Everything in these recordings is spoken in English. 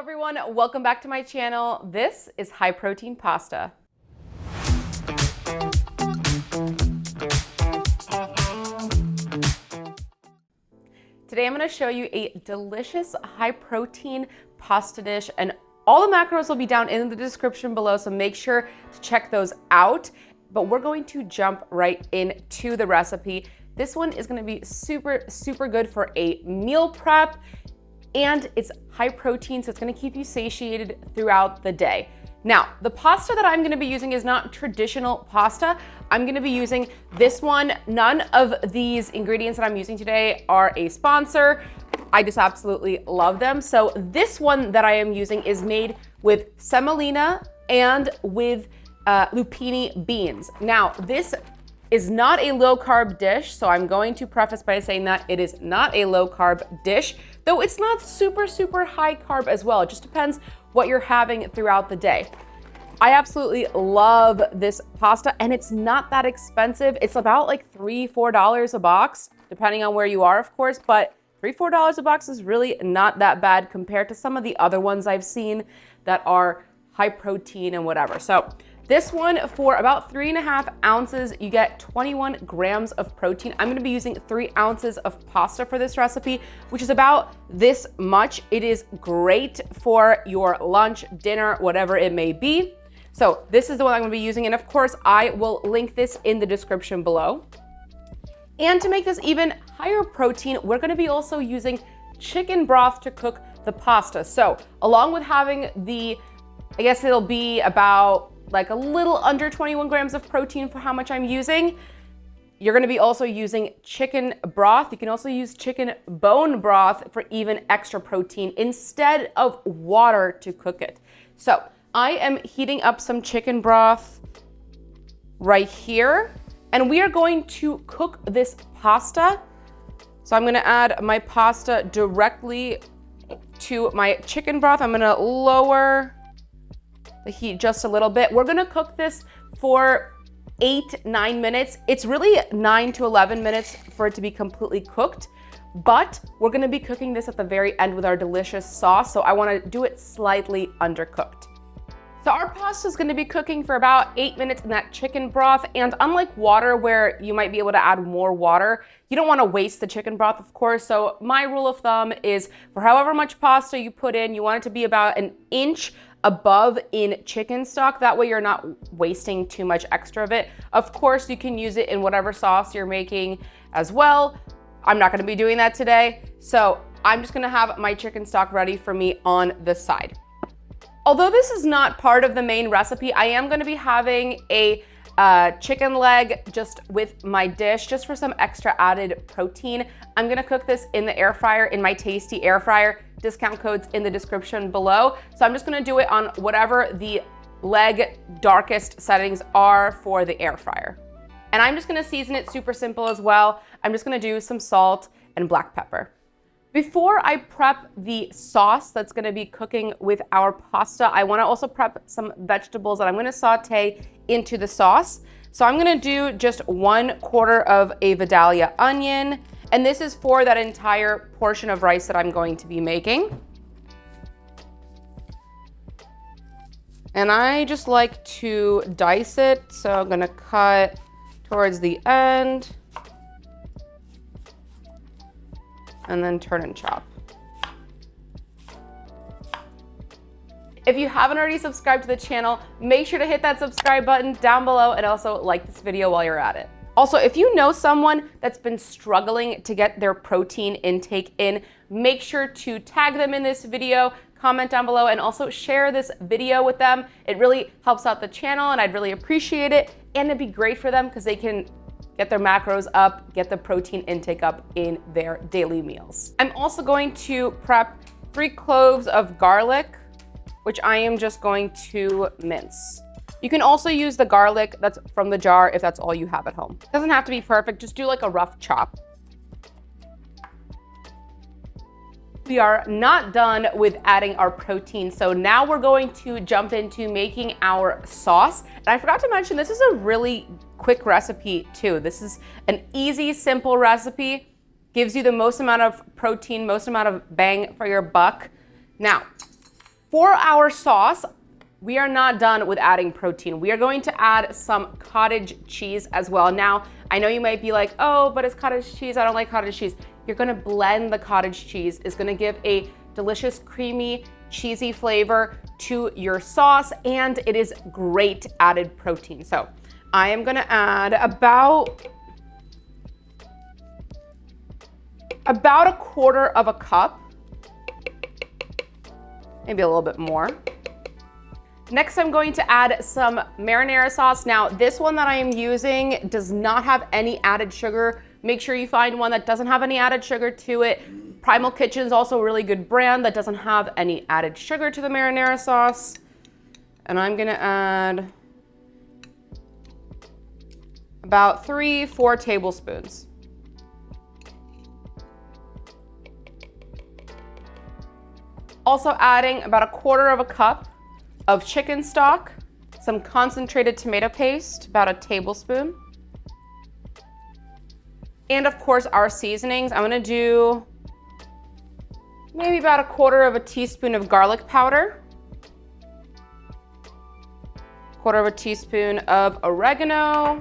everyone, welcome back to my channel. This is high protein pasta. Today I'm going to show you a delicious high protein pasta dish, and all the macros will be down in the description below, so make sure to check those out. But we're going to jump right into the recipe. This one is going to be super good for a meal prep, and it's high protein, so it's going to keep you satiated throughout the day. Now, the pasta that I'm going to be using is not traditional pasta. I'm going to be using this one. None of these ingredients that I'm using today are a sponsor. I just absolutely love them. So this one that I am using is made with semolina and with lupini beans. Now, this is not a low carb dish, so I'm going to preface by saying that it is not a low carb dish, though it's not super high carb as well. It just depends what you're having throughout the day. I absolutely love this pasta, and it's not that expensive. It's about like $3-4 a box, depending on where you are, of course, but $3-4 a box is really not that bad compared to some of the other ones I've seen that are high protein and whatever. So this one, for about 3.5 ounces, you get 21 grams of protein. I'm gonna be using 3 ounces of pasta for this recipe, which is about this much. It is great for your lunch, dinner, whatever it may be. So this is the one I'm gonna be using, and of course, I will link this in the description below. And to make this even higher protein, we're gonna be also using chicken broth to cook the pasta. So along with having the, I guess it'll be about like a little under 21 grams of protein for how much I'm using. You're gonna be also using chicken broth. You can also use chicken bone broth for even extra protein instead of water to cook it. So I am heating up some chicken broth right here, and we are going to cook this pasta. So I'm gonna add my pasta directly to my chicken broth. I'm gonna lower the heat just a little bit. We're gonna cook this for 8-9 minutes. It's really 9 to 11 minutes for it to be completely cooked, but we're gonna be cooking this at the very end with our delicious sauce, so I wanna do it slightly undercooked. So our pasta is gonna be cooking for about 8 minutes in that chicken broth, and unlike water where you might be able to add more water, you don't wanna waste the chicken broth, of course, so my rule of thumb is for however much pasta you put in, you want it to be about an inch above in chicken stock. That way you're not wasting too much extra of it. Of course, you can use it in whatever sauce you're making as well. I'm not gonna be doing that today, so I'm just gonna have my chicken stock ready for me on the side. Although this is not part of the main recipe, I am gonna be having a chicken leg just with my dish, just for some extra added protein. I'm gonna cook this in the air fryer, in my tasty air fryer. Discount codes in the description below. So I'm just gonna do it on whatever the leg darkest settings are for the air fryer. And I'm just gonna season it super simple as well. I'm just gonna do some salt and black pepper. Before I prep the sauce that's gonna be cooking with our pasta, I wanna also prep some vegetables that I'm gonna saute into the sauce. So I'm gonna do just 1/4 of a Vidalia onion, and this is for that entire portion of rice that I'm going to be making. And I just like to dice it, so I'm gonna cut towards the end, and then turn and chop. If you haven't already subscribed to the channel, make sure to hit that subscribe button down below, and also like this video while you're at it. Also, if you know someone that's been struggling to get their protein intake in, make sure to tag them in this video, comment down below, and also share this video with them. It really helps out the channel, and I'd really appreciate it. And it'd be great for them because they can get their macros up, get the protein intake up in their daily meals. I'm also going to prep 3 cloves of garlic, which I am just going to mince. You can also use the garlic that's from the jar if that's all you have at home. It doesn't have to be perfect, just do like a rough chop. We are not done with adding our protein, so now we're going to jump into making our sauce. And I forgot to mention, this is a really quick recipe too. This is an easy, simple recipe, gives you the most amount of protein, most amount of bang for your buck. Now, For our sauce, we are not done with adding protein. We are going to add some cottage cheese as well. Now, I know you might be like, oh, but it's cottage cheese. I don't like cottage cheese. You're gonna blend the cottage cheese. It's gonna give a delicious, creamy, cheesy flavor to your sauce, and it is great added protein. So I am gonna add about a quarter of a cup, maybe a little bit more. Next, I'm going to add some marinara sauce. Now, this one that I am using does not have any added sugar. Make sure you find one that doesn't have any added sugar to it. Primal Kitchen is also a really good brand that doesn't have any added sugar to the marinara sauce. And I'm gonna add about 3-4 tablespoons. Also adding about a quarter of a cup of chicken stock, some concentrated tomato paste, about a tablespoon. And of course our seasonings. I'm gonna do maybe about a quarter of a teaspoon of garlic powder, quarter of a teaspoon of oregano,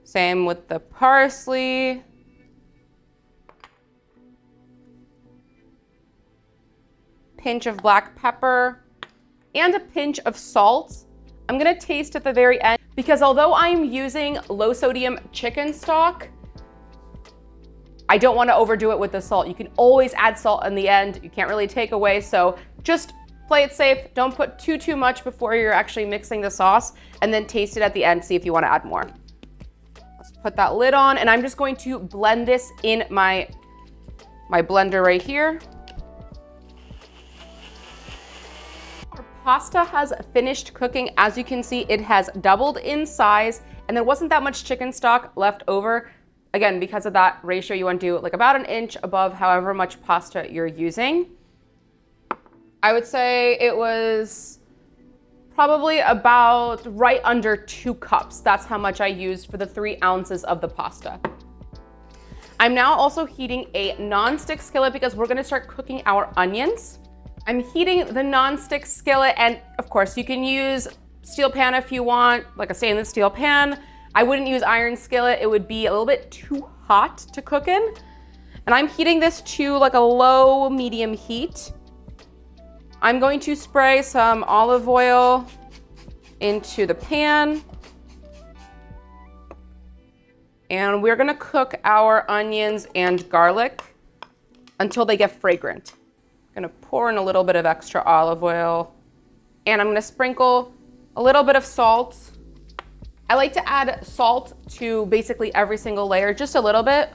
same with the parsley, pinch of black pepper, and a pinch of salt. I'm gonna taste at the very end because although I'm using low sodium chicken stock, I don't wanna overdo it with the salt. You can always add salt in the end. You can't really take away, so just play it safe. Don't put too much before you're actually mixing the sauce, and then taste it at the end, see if you wanna add more. Let's put that lid on, and I'm just going to blend this in my blender right here. Pasta has finished cooking. As you can see, it has doubled in size, and there wasn't that much chicken stock left over. Again, because of that ratio, you want to do like about an inch above however much pasta you're using. I would say it was probably about right under 2 cups. That's how much I used for the 3 ounces of the pasta. I'm now also heating a non-stick skillet because we're gonna start cooking our onions. I'm heating the non-stick skillet, and of course you can use steel pan if you want, like a stainless steel pan. I wouldn't use iron skillet. It would be a little bit too hot to cook in. And I'm heating this to like a low medium heat. I'm going to spray some olive oil into the pan. And we're gonna cook our onions and garlic until they get fragrant. I'm gonna pour in a little bit of extra olive oil, and I'm gonna sprinkle a little bit of salt. I like to add salt to basically every single layer, just a little bit.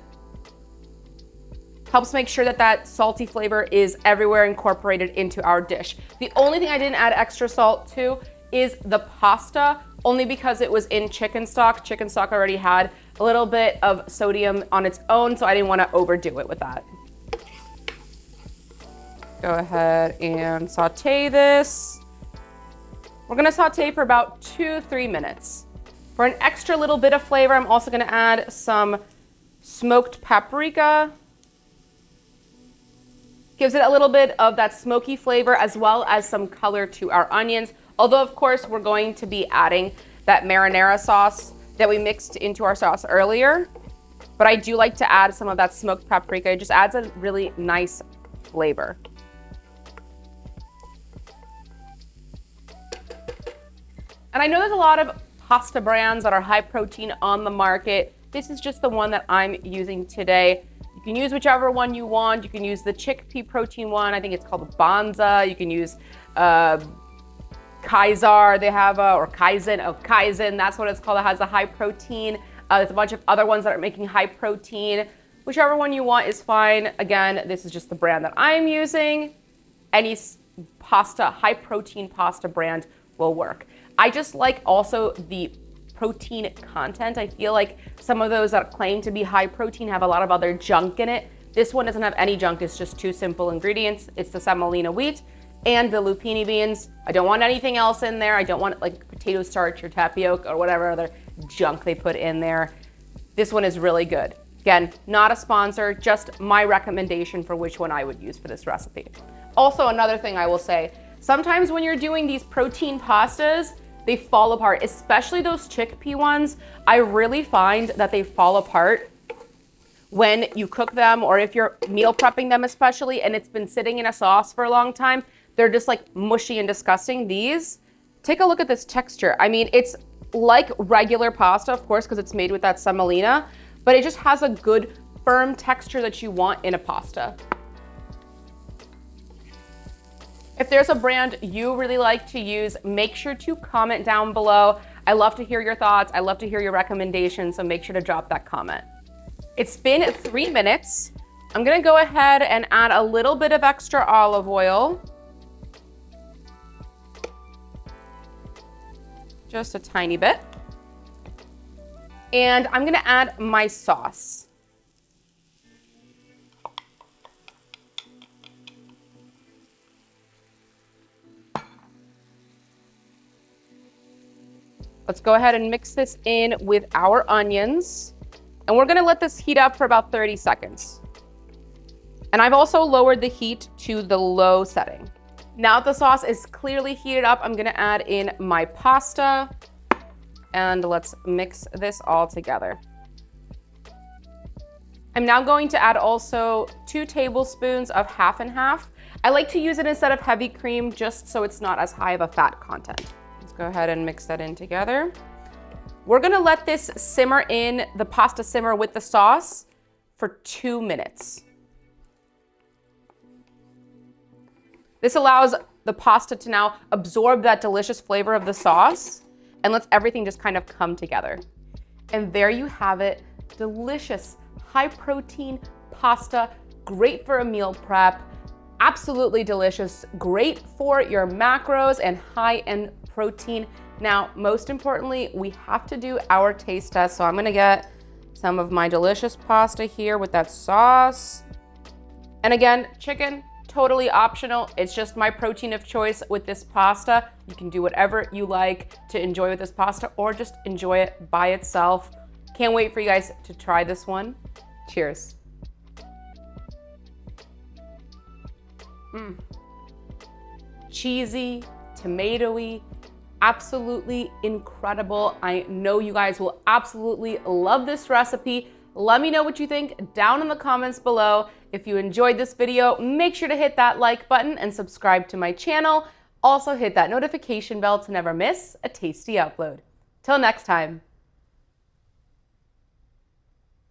Helps make sure that that salty flavor is everywhere incorporated into our dish. The only thing I didn't add extra salt to is the pasta, only because it was in chicken stock. Chicken stock already had a little bit of sodium on its own, so I didn't wanna overdo it with that. Go ahead and saute this. We're gonna saute for about 2-3 minutes. For an extra little bit of flavor, I'm also gonna add some smoked paprika. Gives it a little bit of that smoky flavor as well as some color to our onions. Although of course we're going to be adding that marinara sauce that we mixed into our sauce earlier. But I do like to add some of that smoked paprika. It just adds a really nice flavor. And I know there's a lot of pasta brands that are high protein on the market. This is just the one that I'm using today. You can use whichever one you want. You can use the chickpea protein one. I think it's called Banza. You can use Kaiser. They have, or Kaizen. Oh, Kaizen, that's what it's called. It has the high protein. There's a bunch of other ones that are making high protein. Whichever one you want is fine. Again, this is just the brand that I'm using. Any pasta, high protein pasta brand will work. I just like also the protein content. I feel like some of those that claim to be high protein have a lot of other junk in it. This one doesn't have any junk. It's just 2 simple ingredients. It's the semolina wheat and the lupini beans. I don't want anything else in there. I don't want like potato starch or tapioca or whatever other junk they put in there. This one is really good. Again, not a sponsor, just my recommendation for which one I would use for this recipe. Also, another thing I will say, sometimes when you're doing these protein pastas, they fall apart, especially those chickpea ones. I really find that they fall apart when you cook them, or if you're meal prepping them especially, and it's been sitting in a sauce for a long time, they're just like mushy and disgusting. These, take a look at this texture. I mean, it's like regular pasta, of course, because it's made with that semolina, but it just has a good firm texture that you want in a pasta. If there's a brand you really like to use, make sure to comment down below. I love to hear your thoughts. I love to hear your recommendations, so make sure to drop that comment. It's been 3 minutes. I'm gonna go ahead and add a little bit of extra olive oil. Just a tiny bit. And I'm gonna add my sauce. Let's go ahead and mix this in with our onions. And we're gonna let this heat up for about 30 seconds. And I've also lowered the heat to the low setting. Now that the sauce is clearly heated up, I'm gonna add in my pasta, and let's mix this all together. I'm now going to add also 2 tablespoons of half and half. I like to use it instead of heavy cream just so it's not as high of a fat content. Let's go ahead and mix that in together. We're gonna let this simmer in, the pasta simmer with the sauce for 2 minutes. This allows the pasta to now absorb that delicious flavor of the sauce and lets everything just kind of come together. And there you have it, delicious, high protein pasta, great for a meal prep, absolutely delicious, great for your macros and high in protein. Now, most importantly, we have to do our taste test. So I'm gonna get some of my delicious pasta here with that sauce. And again, chicken, totally optional. It's just my protein of choice with this pasta. You can do whatever you like to enjoy with this pasta or just enjoy it by itself. Can't wait for you guys to try this one. Cheers. Cheesy, tomatoey, absolutely incredible. I know you guys will absolutely love this recipe. Let me know what you think down in the comments below. If you enjoyed this video, make sure to hit that like button and subscribe to my channel. Also hit that notification bell to never miss a tasty upload. Till next time.